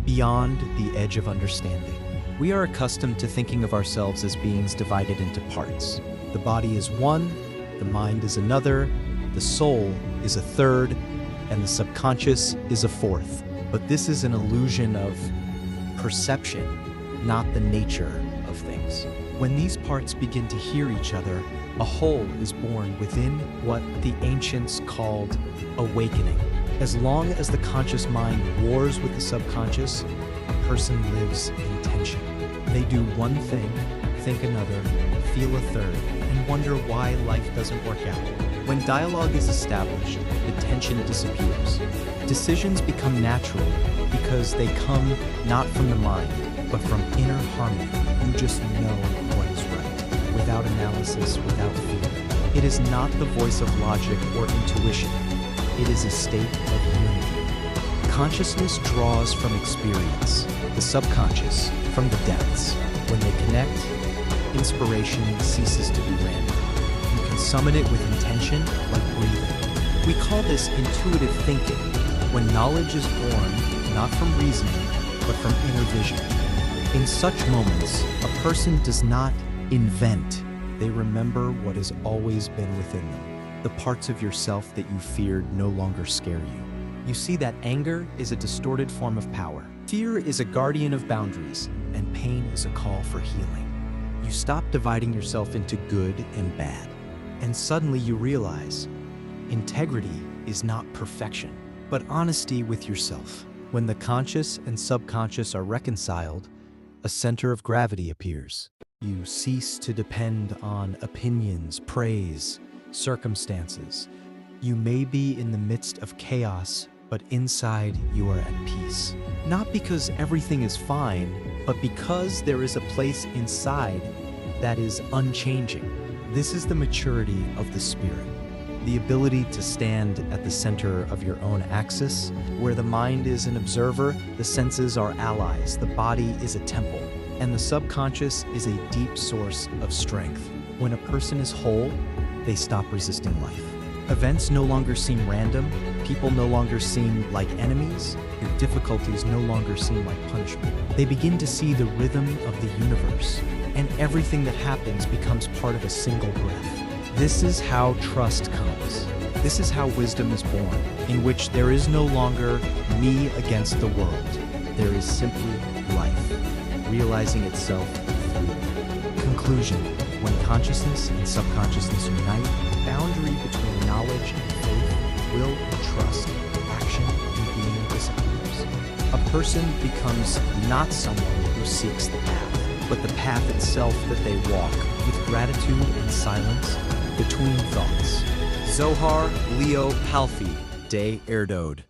beyond the edge of understanding. We are accustomed to thinking of ourselves as beings divided into parts. The body is one, the mind is another, the soul is a third, and the subconscious is a fourth. But this is an illusion of perception, not the nature of things. When these parts begin to hear each other, a whole is born within what the ancients called awakening. As long as the conscious mind wars with the subconscious, a person lives in tension. They do one thing, think another, feel a third, and wonder why life doesn't work out. When dialogue is established, the tension disappears. Decisions become natural because they come not from the mind, but from inner harmony. You just know what is right, without analysis, without fear. It is not the voice of logic or intuition. It is a state of unity. Consciousness draws from experience, the subconscious from the depths. When they connect, inspiration ceases to be random. You can summon it with intention, like breathing. We call this intuitive thinking, when knowledge is born not from reasoning, but from inner vision. In such moments, a person does not invent. They remember what has always been within them. The parts of yourself that you feared no longer scare you. You see that anger is a distorted form of power. Fear is a guardian of boundaries, and pain is a call for healing. You stop dividing yourself into good and bad, and suddenly you realize integrity is not perfection, but honesty with yourself. When the conscious and subconscious are reconciled, a center of gravity appears. You cease to depend on opinions, praise, circumstances. You may be in the midst of chaos, but inside you are at peace. Not because everything is fine, but because there is a place inside that is unchanging. This is the maturity of the spirit, the ability to stand at the center of your own axis. Where the mind is an observer, the senses are allies, the body is a temple, and the subconscious is a deep source of strength. When a person is whole, they stop resisting life. Events no longer seem random, people no longer seem like enemies, your difficulties no longer seem like punishment. They begin to see the rhythm of the universe, and everything that happens becomes part of a single breath. This is how trust comes. This is how wisdom is born, in which there is no longer me against the world. There is simply life, realizing itself through it. Conclusion. When consciousness and subconsciousness unite, the boundary between knowledge and faith, will and trust, action and being disappears. A person becomes not someone who seeks the path, but the path itself that they walk with gratitude and silence between thoughts. Zohar Leo Palfi de Erdode.